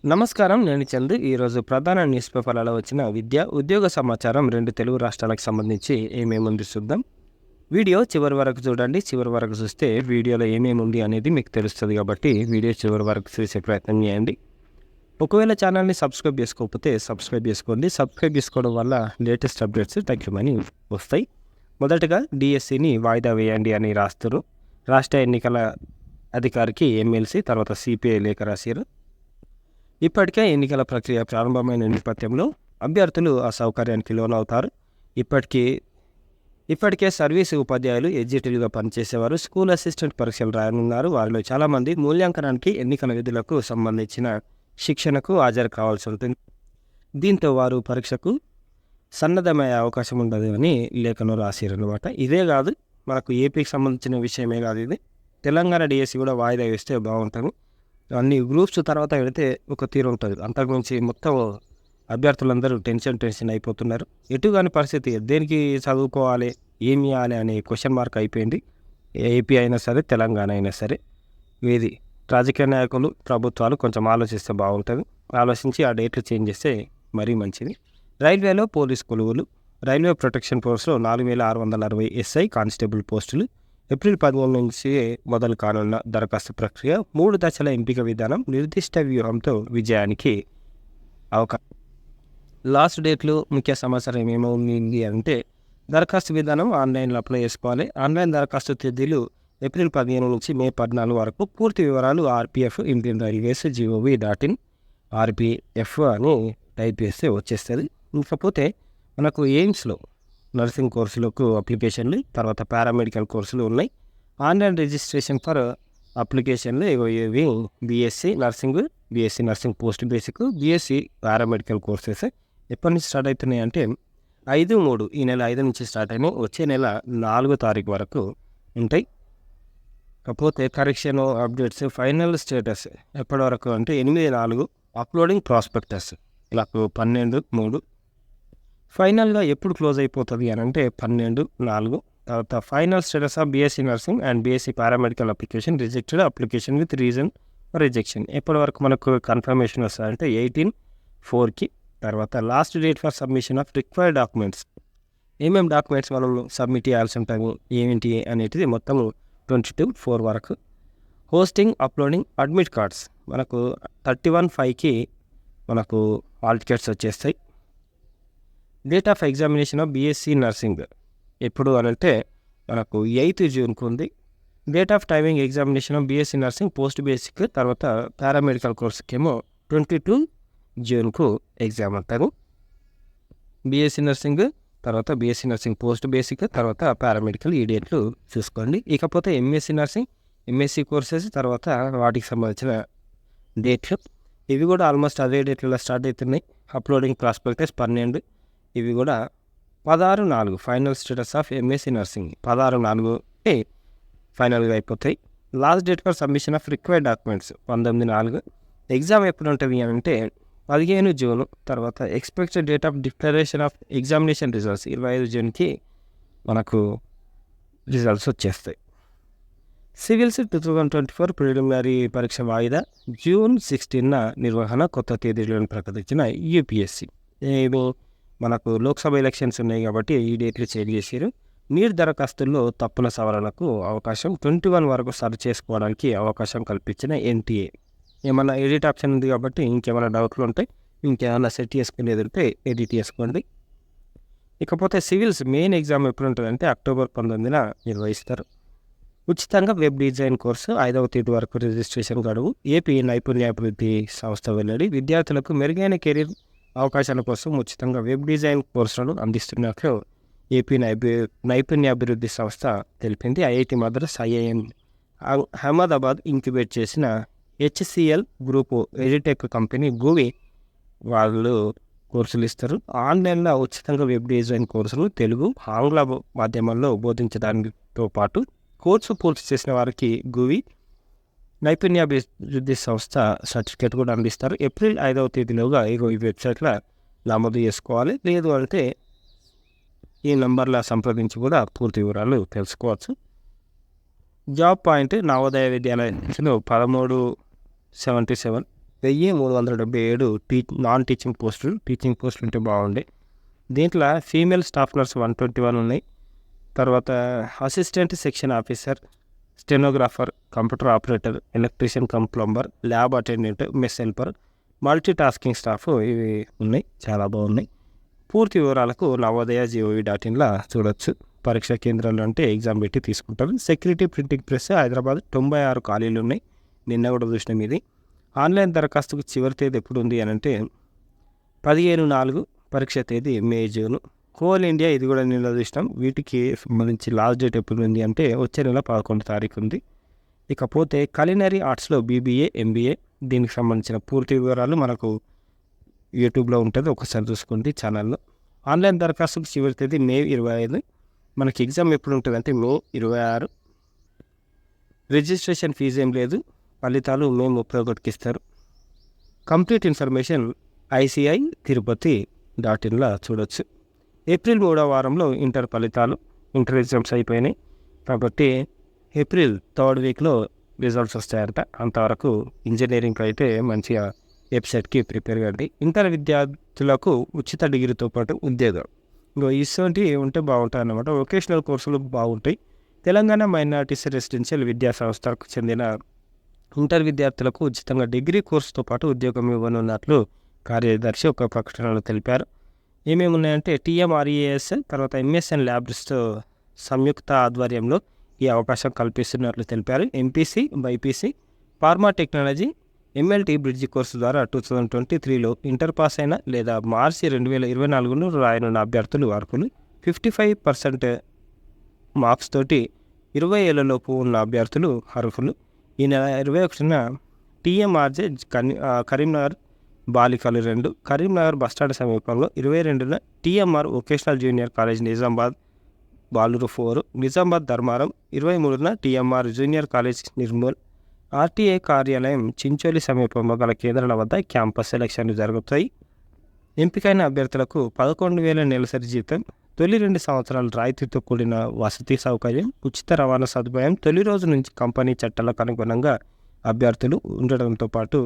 నమస్కారం. నేను చందు. ఈరోజు ప్రధాన న్యూస్ పేపర్లలో వచ్చిన విద్య, ఉద్యోగ సమాచారం 2 తెలుగు రాష్ట్రాలకు సంబంధించి ఏమేముంది చూద్దాం. వీడియో చివరి వరకు చూడండి. చివరి వరకు చూస్తే వీడియోలో ఏమేముంది అనేది మీకు తెలుస్తుంది కాబట్టి వీడియో చివరి వరకు చూసే ప్రయత్నం చేయండి. ఒకవేళ ఛానల్ని సబ్స్క్రైబ్ చేసుకోకపోతే సబ్స్క్రైబ్ చేసుకోండి. సబ్స్క్రైబ్ చేసుకోవడం వల్ల లేటెస్ట్ అప్డేట్స్ తగ్గిమని వస్తాయి. మొదటగా డిఎస్సిని వాయిదా వేయండి అని రాస్తారు. రాష్ట్ర ఎన్నికల అధికారికి ఎమ్మెల్సీ తర్వాత సిపిఐ లేఖ రాశారు. ఇప్పటికే ఎన్నికల ప్రక్రియ ప్రారంభమైన నేపథ్యంలో అభ్యర్థులు ఆ సౌకర్యానికి లోనవుతారు. ఇప్పటికే సర్వీసు ఉపాధ్యాయులు ఎగ్జిక్యూటివ్గా పనిచేసేవారు స్కూల్ అసిస్టెంట్ పరీక్షలు రాయనున్నారు. వారిలో చాలామంది మూల్యాంకనానికి ఎన్నికల విధులకు సంబంధించిన శిక్షణకు హాజరు కావాల్సి ఉంటుంది. దీంతో వారు పరీక్షకు సన్నద్ధమయ్యే అవకాశం ఉండదు అని లేఖను రాసిరనమాట. ఇదే కాదు, మనకు ఏపీకి సంబంధించిన విషయమే కాదు ఇది. తెలంగాణ డిఎస్సి కూడా వాయిదా వేస్తే బాగుంటుంది. అన్ని గ్రూప్స్ తర్వాత పెడితే ఒక తీరు ఉంటుంది. అంతకుమించి మొత్తం అభ్యర్థులందరూ టెన్షన్ అయిపోతున్నారు. ఎటుగాని పరిస్థితి, దేనికి చదువుకోవాలి, ఏమి చేయాలి అనే క్వశ్చన్ మార్క్ అయిపోయింది. ఏపీ అయినా సరే, తెలంగాణ అయినా సరే. ఇది రాజకీయ నాయకులు, ప్రభుత్వాలు కొంచెం ఆలోచిస్తే బాగుంటుంది. ఆలోచించి ఆ డేట్లు చేంజ్ చేస్తే మరీ మంచిది. రైల్వేలో పోలీస్ కొలువులు. రైల్వే ప్రొటెక్షన్ ఫోర్స్లో 4660 ఎస్ఐ కానిస్టేబుల్ పోస్టులు ఏప్రిల్ 13 నుంచి మొదలు కానున్న దరఖాస్తు ప్రక్రియ. 3 దశల ఎంపిక విధానం, నిర్దిష్ట వ్యూహంతో విజయానికి అవకాశం. లాస్ట్ డేట్లు, ముఖ్య సమాచారం ఏమవుతుంది అంటే దరఖాస్తు విధానం ఆన్లైన్లో అప్లై చేసుకోవాలి. ఆన్లైన్ దరఖాస్తు తేదీలు ఏప్రిల్ 15 నుంచి మే 14 వరకు. పూర్తి వివరాలు RPF Indian railways gov.in RPF అని టైప్ చేస్తే వచ్చేస్తుంది. ఇకపోతే మనకు ఎయిమ్స్లో నర్సింగ్ కోర్సులకు అప్లికేషన్లు, తర్వాత పారామెడికల్ కోర్సులు ఉన్నాయి. ఆన్లైన్ రిజిస్ట్రేషన్ ఫర్ అప్లికేషన్లు ఇవి BSc nursing, BSc nursing post basic, BSc paramedical courses ఎప్పటి నుంచి స్టార్ట్ అవుతున్నాయి అంటే 5/3 ఈ నెల 5 నుంచి స్టార్ట్ అయినాయి. వచ్చే నెల 4 తారీఖు వరకు ఉంటాయి. కాకపోతే కరెక్షన్ అప్డేట్స్ ఫైనల్ స్టేటస్ ఎప్పటి వరకు అంటే 8/4 అప్లోడింగ్ ప్రాస్పెక్టస్ ఇలా 12/3. ఫైనల్గా ఎప్పుడు క్లోజ్ అయిపోతుంది అని అంటే 12/4. తర్వాత final status of BSc nursing and BSc paramedical application rejected, application with reason for rejection ఎప్పటి వరకు మనకు కన్ఫర్మేషన్ వస్తుంది అంటే 18/4కి. తర్వాత last date for submission of required documents, ఏమేమి డాక్యుమెంట్స్ మనం సబ్మిట్ చేయాల్సి ఉంటుంది ఏమిటి అనేటిది మొత్తం 22/4 వరకు. హోస్టింగ్, అప్లోడింగ్ అడ్మిట్ కార్డ్స్ మనకు 31/5కి మనకు హాల్ టికెట్స్ వచ్చేస్తాయి. Date of examination of BSc nursing ఎప్పుడు అని అంటే మనకు 8 జూన్కు ఉంది. Date of timing examination of BSc nursing post basic తర్వాత పారామెడికల్ కోర్సుకి ఏమో 22 జూన్కు ఎగ్జామ్ అంటారు. బీఎస్సీ నర్సింగ్ తర్వాత బీఎస్సీ నర్సింగ్ పోస్ట్ బేసిక్ తర్వాత పారామెడికల్ ఈ డేట్లు చూసుకోండి. ఇకపోతే ఎంఎస్సీ నర్సింగ్, ఎంఎస్సీ కోర్సెస్ తర్వాత వాటికి సంబంధించిన డేట్లు ఇవి కూడా ఆల్మోస్ట్ అదే డేట్లలో స్టార్ట్ అవుతున్నాయి. అప్లోడింగ్ ప్రాస్పెక్టస్ 12, ఇవి కూడా 16/4 final status of MSc nursing 16/4 ఫైనల్గా అయిపోతాయి. Last date for submission of required documents 19/4. Exam ఎప్పుడు ఉంటుంది అని అంటే 15 జూన్. తర్వాత expected date of declaration of examination results 25 జూన్కి మనకు రిజల్ట్స్ వచ్చేస్తాయి. సివిల్స్ 2024 ప్రిలిమినరీ పరీక్ష వాయిదా. జూన్ 16 నిర్వహణ. కొత్త తేదీలను ప్రకటించిన యూపీఎస్సీ. ఏమో మనకు లోక్సభ ఎలక్షన్స్ ఉన్నాయి కాబట్టి ఈ డేట్లు చేంజ్ చేశారు. నీట్ దరఖాస్తుల్లో తప్పుల సవరణకు అవకాశం. 21 వరకు సరి చేసుకోవడానికి అవకాశం కల్పించిన ఎన్టీఏ. ఏమన్నా ఎడిట్ ఆప్షన్ ఉంది కాబట్టి ఇంకేమైనా డౌట్లు ఉంటాయి, ఇంకేమైనా సెట్ చేసుకునేది ఉంటే ఎడిట్ చేసుకోండి. ఇకపోతే సివిల్స్ మెయిన్ ఎగ్జామ్ ఎప్పుడు ఉంటుందంటే అక్టోబర్ 19 నిర్వహిస్తారు. ఉచితంగా వెబ్ డిజైన్ కోర్సు 5వ తేదీ వరకు రిజిస్ట్రేషన్ గడువు. ఏపీ నైపుణ్యాభివృద్ధి సంస్థ వెల్లడి. విద్యార్థులకు మెరుగైన కెరీర్ అవకాశాల కోసం ఉచితంగా వెబ్ డిజైన్ కోర్సులను అందిస్తున్నట్లు ఏపీ నైపుణ్యాభివృద్ధి సంస్థ తెలిపింది. IIT Madras, IIM Ahmedabad incubate చేసిన హెచ్సిఎల్ గ్రూపు ఎడిటెక్ కంపెనీ గూవి వాళ్ళు కోర్సులు ఇస్తారు. ఆన్లైన్లో ఉచితంగా వెబ్ డిజైన్ కోర్సులు తెలుగు, ఆంగ్ల మాధ్యమంలో బోధించడంతో పాటు కోర్సు పూర్తి చేసిన వారికి గూవి నైపుణ్యాభివృద్ధి సంస్థ సర్టిఫికేట్ కూడా అందిస్తారు. ఏప్రిల్ 5వ తేదీలోగా ఈ వెబ్సైట్లో నమోదు చేసుకోవాలి. లేదు అంటే ఈ నంబర్ల సంప్రదించి కూడా పూర్తి వివరాలు తెలుసుకోవచ్చు. జాబ్ పాయింట్ నవోదయ విద్యాలయంలో 1377 1377 నాన్ టీచింగ్ పోస్టులు. టీచింగ్ పోస్టులు ఉంటే బాగుండే. దీంట్లో ఫీమేల్ స్టాఫ్ నర్స్ 121 ఉన్నాయి. తర్వాత assistant section officer, stenographer, computer operator, electrician come plumber, lab attendant, mess helper, multi tasking staff ఇవి ఉన్నాయి. చాలా బాగున్నాయి. పూర్తి వివరాలకు navodaya.gov.inలో చూడొచ్చు. పరీక్షా కేంద్రాలు అంటే ఎగ్జామ్ పెట్టి తీసుకుంటారు. సెక్యూరిటీ ప్రింటింగ్ ప్రెస్ హైదరాబాద్ 96 ఖాళీలు ఉన్నాయి. నిన్న కూడా చూసినాం ఇది. ఆన్లైన్ దరఖాస్తుకు చివరి తేదీ ఎప్పుడు ఉంది అని అంటే 15/4, పరీక్ష తేదీ మే, జూన్. కోల్ ఇండియా ఇది కూడా నిన్న చూసినాం. వీటికి సంబంధించి లాస్ట్ డేట్ ఎప్పుడు ఉంది అంటే వచ్చే నెల 11 తారీఖు ఉంది. ఇకపోతే culinary ఆర్ట్స్లో BBA, MBA దీనికి సంబంధించిన పూర్తి వివరాలు మనకు యూట్యూబ్లో ఉంటుంది. ఒకసారి చూసుకోండి ఛానల్లో. ఆన్లైన్ దరఖాస్తుకు చివరి తేదీ మే 25. మనకి ఎగ్జామ్ ఎప్పుడు ఉంటుంది అంటే మే 26. రిజిస్ట్రేషన్ ఫీజు ఏం లేదు. ఫలితాలు మే 31కి ఇస్తారు. కంప్లీట్ ఇన్ఫర్మేషన్ ICI-Tirupati.inలో చూడొచ్చు. ఏప్రిల్ 3వ వారంలో ఇంటర్ ఫలితాలు, ఇంటర్ ఎగ్జామ్స్ అయిపోయినాయి కాబట్టి ఏప్రిల్ 3rd వీక్లో రిజల్ట్స్ వస్తాయంట. అంతవరకు ఇంజనీరింగ్కి అయితే మంచిగా వెబ్సైట్కి ప్రిపేర్ కండి. ఇంటర్ విద్యార్థులకు ఉచిత డిగ్రీతో పాటు ఉద్యోగం ఇటువంటివి ఉంటే బాగుంటాయి అన్నమాట. వొకేషనల్ కోర్సులు బాగుంటాయి. తెలంగాణ మైనారిటీస్ రెసిడెన్షియల్ విద్యా సంస్థలకు చెందిన ఇంటర్ విద్యార్థులకు ఉచితంగా డిగ్రీ కోర్సుతో పాటు ఉద్యోగం ఇవ్వనున్నట్లు కార్యదర్శి ఒక ప్రకటనలో తెలిపారు. ఏమేమి ఉన్నాయంటే TMREAS, తర్వాత MSN ల్యాబ్స్ సంయుక్త ఆధ్వర్యంలో ఈ అవకాశం కల్పిస్తున్నట్లు తెలిపారు. MPC, BIPC, pharma technology, MLT bridge course ద్వారా 2023లో ఇంటర్ పాస్ అయిన లేదా మార్చి 2024లో రాయనున్న అభ్యర్థులు అర్హులు. 55% మార్క్స్ తోటి 20 ఏళ్లలోపు ఉన్న అభ్యర్థులు అర్హులు. ఈ నెల 21న TMRJ కరీంనగర్ బాలికలు 2, కరీంనగర్ బస్టాండ్ సమీపంలో. 22న TMR vocational junior college Nizamabad బాలురు 4, నిజామాబాద్ ధర్మారం. 23న TMR junior college Nirmal. RTA కార్యాలయం చించోలి సమీపంలో గల కేంద్రాల వద్ద క్యాంపస్ సెలక్షన్లు జరుగుతాయి. ఎంపికైన అభ్యర్థులకు 11,000 నెలసరి జీతం, తొలి 2 సంవత్సరాలు రాయితీతో కూడిన వసతి సౌకర్యం, ఉచిత రవాణా సదుపాయం, తొలి రోజు నుంచి కంపెనీ చట్టాలకు అనుగుణంగా అభ్యర్థులు ఉండడంతో పాటు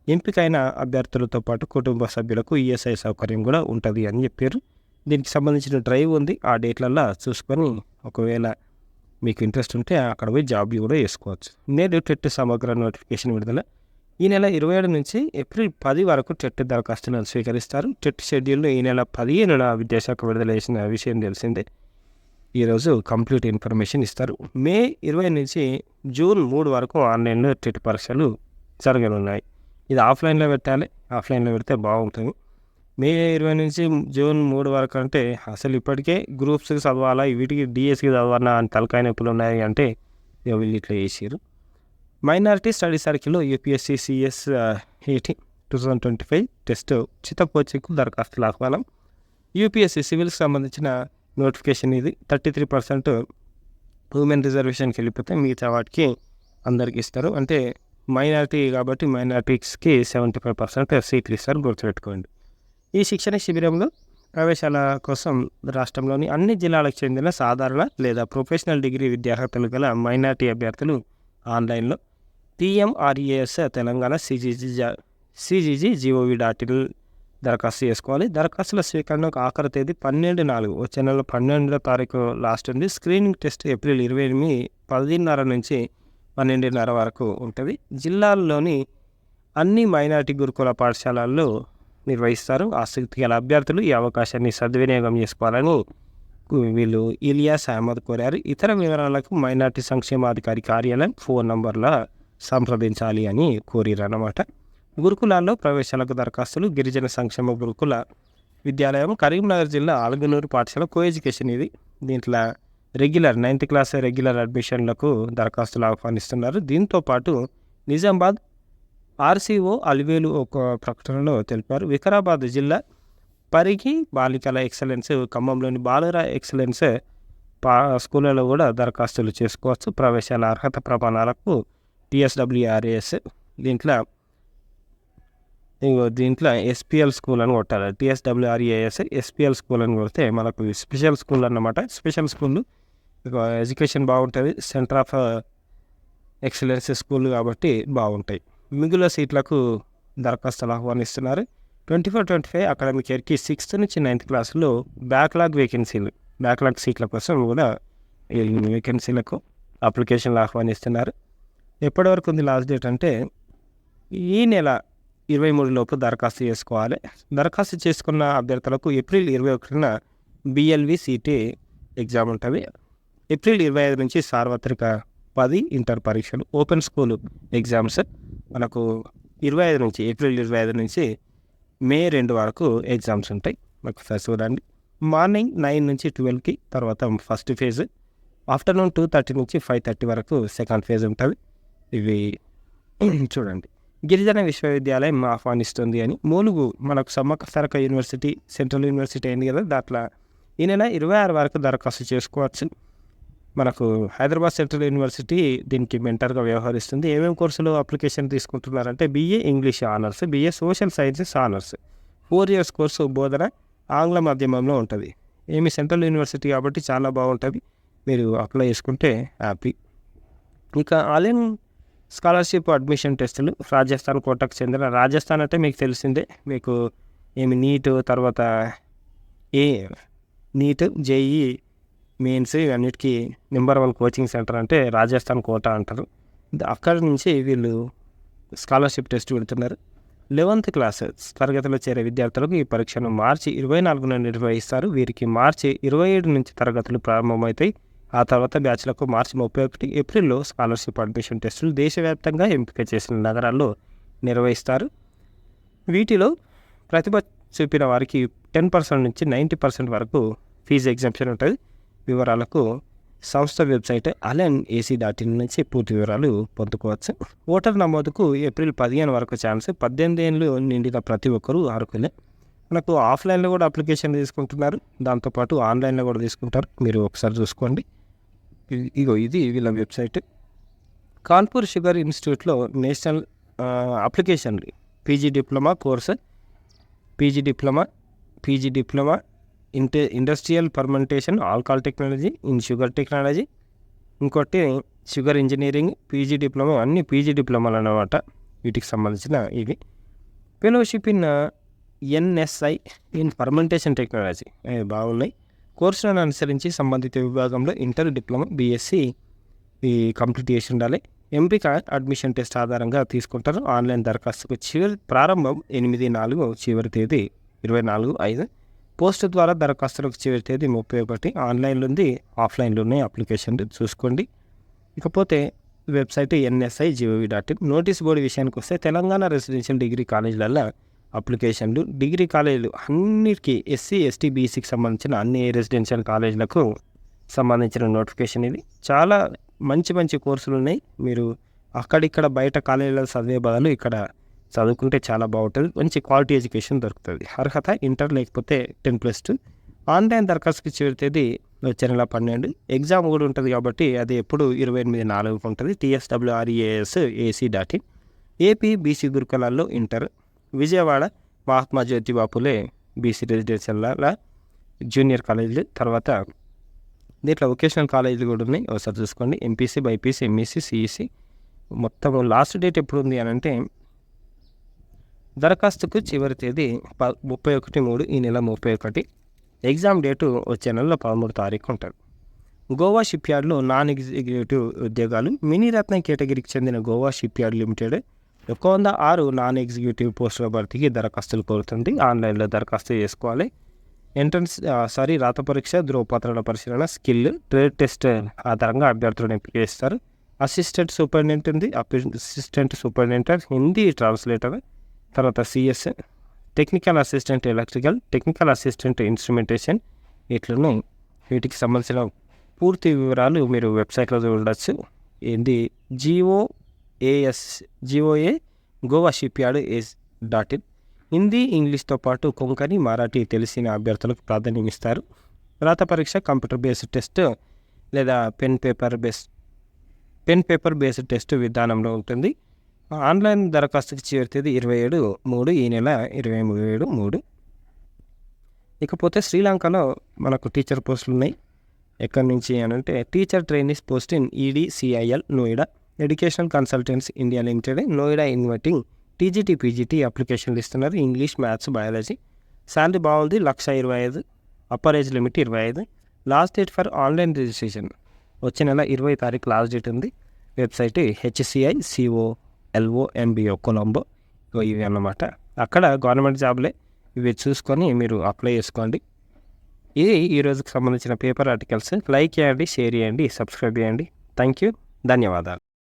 ఎంపికైన అభ్యర్థులతో పాటు కుటుంబ సభ్యులకు ESI సౌకర్యం కూడా ఉంటుంది అని చెప్పారు. దీనికి సంబంధించిన డ్రైవ్ ఉంది. ఆ డేట్లలో చూసుకొని ఒకవేళ మీకు ఇంట్రెస్ట్ ఉంటే అక్కడ పోయి జాబ్ కూడా చేసుకోవచ్చు. నేడు టెట్ సమగ్ర నోటిఫికేషన్ విడుదల. ఈ నెల 27 నుంచి ఏప్రిల్ 10 వరకు టెట్ దరఖాస్తులను స్వీకరిస్తారు. టెట్ షెడ్యూల్ను ఈ నెల 15న విద్యాశాఖ విడుదల చేసిన విషయం తెలిసిందే. ఈరోజు కంప్లీట్ ఇన్ఫర్మేషన్ ఇస్తారు. మే 20 నుంచి జూన్ 3 వరకు ఆన్లైన్లో టెట్ పరీక్షలు జరగనున్నాయి. ఇది ఆఫ్లైన్లో పెట్టాలి. ఆఫ్లైన్లో పెడితే బాగుంటుంది. మే 20 నుంచి జూన్ 3 వరకు అంటే అసలు ఇప్పటికే గ్రూప్స్కి చదవాలా, వీటికి డిఎస్కి చదవాలా అని తలకాయ నొప్పులు ఉన్నాయి అంటే వీళ్ళు ఇట్లా చేసారు. మైనారిటీ స్టడీ సర్కిల్లో UPSC CS 2025 టెస్ట్ ఉచిత కోచింగ్కు దరఖాస్తులు ఆహ్వానం. UPSC సివిల్కి సంబంధించిన నోటిఫికేషన్ ఇది. 33% ఉమెన్ రిజర్వేషన్కి వెళ్ళిపోతే మిగతా వాటికి అందరికి ఇస్తారు. అంటే మైనారిటీ కాబట్టి మైనారిటీస్కి 75% సీట్లు ఇస్తారు, గుర్తుపెట్టుకోండి. ఈ శిక్షణ శిబిరంలో ప్రవేశాల కోసం రాష్ట్రంలోని అన్ని జిల్లాలకు చెందిన సాధారణ లేదా ప్రొఫెషనల్ డిగ్రీ విద్యార్హతలు గల మైనారిటీ అభ్యర్థులు ఆన్లైన్లో TMREAS తెలంగాణ CGG.gov.in దరఖాస్తు చేసుకోవాలి. దరఖాస్తుల స్వీకరణకు ఆఖరి తేదీ 12/4, వచ్చే నెల 12వ తారీఖు లాస్ట్ ఉంది. స్క్రీనింగ్ టెస్ట్ ఏప్రిల్ 28 10:30 నుంచి 12:30 వరకు ఉంటుంది. జిల్లాల్లోని అన్ని మైనారిటీ గురుకుల పాఠశాలల్లో నిర్వహిస్తారు. ఆసక్తి గల అభ్యర్థులు ఈ అవకాశాన్ని సద్వినియోగం చేసుకోవాలని వీళ్ళు ఇలియాస్ అహ్మద్ కోరారు. ఇతర వివరాలకు మైనారిటీ సంక్షేమాధికారి కార్యాలయం ఫోన్ నంబర్ల సంప్రదించాలి అని కోరిరన్నమాట. గురుకులాల్లో ప్రవేశాలకు దరఖాస్తులు. గిరిజన సంక్షేమ గురుకుల విద్యాలయం కరీంనగర్ జిల్లా ఆల్గనూరు పాఠశాల కో ఎడ్యుకేషన్ ఇది. దీంట్లో రెగ్యులర్ 9th క్లాస్ రెగ్యులర్ అడ్మిషన్లకు దరఖాస్తులు ఆహ్వానిస్తున్నారు. దీంతో పాటు నిజామాబాద్ RCO అలివేలు ఒక ప్రకటనలో తెలిపారు. వికారాబాద్ జిల్లా పరిగి బాలికల ఎక్సలెన్స్, ఖమ్మంలోని బాలుర ఎక్సలెన్స్ స్కూళ్ళలో కూడా దరఖాస్తులు చేసుకోవచ్చు. ప్రవేశాల అర్హత ప్రమాణాలకు TSWRAS దీంట్లో SPL స్కూల్ అని కొట్టాలి. TSWRAS SPL స్కూల్ అని కొడితే మనకు స్పెషల్ స్కూల్ అన్నమాట. స్పెషల్ స్కూల్ ఎడ్యుకేషన్ బాగుంటుంది. సెంటర్ ఆఫ్ ఎక్సలెన్స్ స్కూల్ కాబట్టి బాగుంటాయి. మిగుల సీట్లకు దరఖాస్తులు ఆహ్వానిస్తున్నారు. 24-25 అకాడమిక్ ఇయర్కి 6th నుంచి 9th క్లాసులో బ్యాక్లాగ్ సీట్ల కోసం కూడా ఈ వేకెన్సీలకు అప్లికేషన్లు ఆహ్వానిస్తున్నారు. ఎప్పటి వరకు ఉంది లాస్ట్ డేట్ అంటే ఈ నెల 23 లోపు దరఖాస్తు చేసుకోవాలి. దరఖాస్తు చేసుకున్న అభ్యర్థులకు ఏప్రిల్ 21న BLVCT ఎగ్జామ్ ఉంటుంది. ఏప్రిల్ 25 నుంచి సార్వత్రిక 10 ఇంటర్ పరీక్షలు ఓపెన్ స్కూల్ ఎగ్జామ్స్ మనకు ఏప్రిల్ 25 నుంచి మే 2 వరకు ఎగ్జామ్స్ ఉంటాయి. ఒకసారి చూడండి. మార్నింగ్ 9 నుంచి 12కి తర్వాత ఫస్ట్ ఫేజ్, ఆఫ్టర్నూన్ 2:30 నుంచి 5:30 వరకు సెకండ్ ఫేజ్ ఉంటుంది. ఇవి చూడండి. గిరిజన విశ్వవిద్యాలయం ఆహ్వానిస్తుంది అని మూలుగు మనకు Sammakka Sarakka university central university అయింది కదా, దాంట్లో ఈ నెల 26 వరకు దరఖాస్తు చేసుకోవచ్చు. మనకు హైదరాబాద్ సెంట్రల్ యూనివర్సిటీ దీనికి మెంటర్గా వ్యవహరిస్తుంది. ఏమేమి కోర్సులు అప్లికేషన్ తీసుకుంటున్నారంటే BA English honours, BA social sciences honours, 4 years course బోధన ఆంగ్ల మాధ్యమంలో ఉంటుంది. సెంట్రల్ యూనివర్సిటీ కాబట్టి చాలా బాగుంటుంది. మీరు అప్లై చేసుకుంటే హ్యాపీ. ఇంకా ఆన్లైన్ స్కాలర్షిప్ అడ్మిషన్ టెస్టులు రాజస్థాన్ కోటాకు చెందిన, రాజస్థాన్ అంటే మీకు తెలిసిందే, మీకు నీట్ తర్వాత నీట్ JEE మెయిన్స్ ఇవన్నిటికీ నెంబర్ 1 కోచింగ్ సెంటర్ అంటే రాజస్థాన్ కోటా అంటారు. అక్కడి నుంచి వీళ్ళు స్కాలర్షిప్ టెస్ట్ పెడుతున్నారు. 11th క్లాస్ తరగతిలో చేరే విద్యార్థులకు ఈ పరీక్షను మార్చి 24న నిర్వహిస్తారు. వీరికి మార్చి 27 నుంచి తరగతులు ప్రారంభమవుతాయి. ఆ తర్వాత బ్యాచ్లకు మార్చి 31 ఏప్రిల్లో స్కాలర్షిప్ అడ్మిషన్ టెస్టులు దేశవ్యాప్తంగా ఎంపిక చేసిన నగరాల్లో నిర్వహిస్తారు. వీటిలో ప్రతిభ చూపిన వారికి 10% నుంచి 90% వరకు ఫీజు ఎగ్జంప్షన్ ఉంటుంది. వివరాలకు సంస్థ వెబ్సైట్ alanac.in నుంచి పూర్తి వివరాలు పొందుకోవచ్చు. ఓటర్ నమోదుకు ఏప్రిల్ 15 వరకు ఛాన్స్. 18 ఏళ్ళు నిండిన ప్రతి ఒక్కరూ అర్హులే. మనకు ఆఫ్లైన్లో కూడా అప్లికేషన్ తీసుకుంటున్నారు, దాంతోపాటు ఆన్లైన్లో కూడా తీసుకుంటారు. మీరు ఒకసారి చూసుకోండి. ఇది వీళ్ళ వెబ్సైట్. కాన్పూర్ షుగర్ ఇన్స్టిట్యూట్లో నేషనల్ అప్లికేషన్లు PG diploma course, PG diploma industrial fermentation alcohol technology in sugar technology, ఇంకోటి షుగర్ ఇంజనీరింగ్, పీజీ డిప్లొమా, అన్ని పీజీ డిప్లొమాలు అన్నమాట. వీటికి సంబంధించిన ఇవి. Fellowship in NSI in fermentation technology బాగున్నాయి. కోర్సులను అనుసరించి సంబంధిత విభాగంలో ఇంటర్, డిప్లొమా, BSc కంప్లీట్ చేసి ఉండాలి. ఎంపిక అడ్మిషన్ టెస్ట్ ఆధారంగా తీసుకుంటారు. ఆన్లైన్ దరఖాస్తుకు ప్రారంభం 8/4, చివరి తేదీ 24/5. పోస్ట్ ద్వారా దరఖాస్తులకు చివరి తేదీ 31. ఆన్లైన్లో ఉంది, ఆఫ్లైన్లో ఉన్నాయి అప్లికేషన్లు చూసుకోండి. ఇకపోతే వెబ్సైట్ NSI.gov.in. నోటీస్ బోర్డు విషయానికి వస్తే తెలంగాణ రెసిడెన్షియల్ డిగ్రీ కాలేజీలలో అప్లికేషన్లు, డిగ్రీ కాలేజీలు అన్నిటికీ SC, ST, BCకి సంబంధించిన అన్ని రెసిడెన్షియల్ కాలేజీలకు సంబంధించిన నోటిఫికేషన్ ఇది. చాలా మంచి కోర్సులు ఉన్నాయి. మీరు అక్కడిక్కడ బయట కాలేజీలో చదివే బదులు ఇక్కడ చదువుకుంటే చాలా బాగుంటుంది. మంచి క్వాలిటీ ఎడ్యుకేషన్ దొరుకుతుంది. అర్హత ఇంటర్ లేకపోతే 10+2. ఆన్లైన్ దరఖాస్తుకి చివరి తేదీ వచ్చే నెల 12. ఎగ్జామ్ కూడా ఉంటుంది కాబట్టి అది ఎప్పుడు 28/4 ఉంటుంది. TSWREAS.ac.in. AP BC గురుకులాల్లో inter. Vijayawada Mahatma Jyotiba Phule BC residential junior కాలేజీలు. తర్వాత దీంట్లో వొకేషనల్ కాలేజీలు కూడా ఉన్నాయి, ఒకసారి చూసుకోండి. MPC, BIPC, MEC, CEC. మొత్తం లాస్ట్ డేట్ ఎప్పుడు ఉంది అని అంటే దరఖాస్తుకు చివరి తేదీ 31/3, ఈ నెల 31. ఎగ్జామ్ డేటు వచ్చే నెలలో 13వ తారీఖు ఉంటుంది. గోవా షిప్ యార్డ్లో నాన్ ఎగ్జిక్యూటివ్ ఉద్యోగాలు. మినీ రత్నం కేటగిరీకి చెందిన Goa ship yard limited 106 non executive పోస్టుల భర్తీకి దరఖాస్తులు కోరుతుంది. ఆన్లైన్లో దరఖాస్తు చేసుకోవాలి. రాత పరీక్ష, ధ్రువపత్రాల పరిశీలన, స్కిల్, ట్రేడ్ టెస్ట్ ఆధారంగా అభ్యర్థులను ఎంపిక చేస్తారు. అసిస్టెంట్ సూపరింటెండెంట్ హిందీ ట్రాన్స్లేటర్, తర్వాత CS, technical assistant electrical, technical assistant instrumentation, ఇట్లున్నాయి. వీటికి సంబంధించిన పూర్తి వివరాలు మీరు వెబ్సైట్లో చూడవచ్చు. GOA Goa ship yard .in. Hindi, ఇంగ్లీష్తో పాటు కొంకణి, మరాఠీ తెలిసిన అభ్యర్థులకు ప్రాధాన్యం ఇస్తారు. రాత పరీక్ష కంప్యూటర్ బేస్డ్ టెస్ట్ లేదా పెన్ పేపర్ బేస్డ్ టెస్ట్ విధానంలో ఉంటుంది. ఆన్లైన్ దరఖాస్తుకి చివరి తేదీ 27/3, ఈ నెల 27/3. ఇకపోతే శ్రీలంకలో మనకు టీచర్ పోస్టులు ఉన్నాయి. ఎక్కడి నుంచి అని అంటే teacher trainees post in EDCIL Noida, educational consultants India limited Noida inviting TGT PGT అప్లికేషన్లు ఇస్తున్నారు. English, maths, biology. శాలరీ బాగుంది. 1,25,000. Upper age limit 25. Last date for online registration వచ్చే నెల 20 తారీఖు లాస్ట్ డేట్ ఉంది. Website HCICOLOMBO Colombo. ఇవి అన్నమాట. అక్కడ గవర్నమెంట్ జాబ్లే. ఇవి చూసుకొని మీరు అప్లై చేసుకోండి. ఇది ఈ రోజుకి సంబంధించిన పేపర్ ఆర్టికల్స్. లైక్ చేయండి, షేర్ చేయండి, సబ్స్క్రైబ్ చేయండి. Thank you. ధన్యవాదాలు.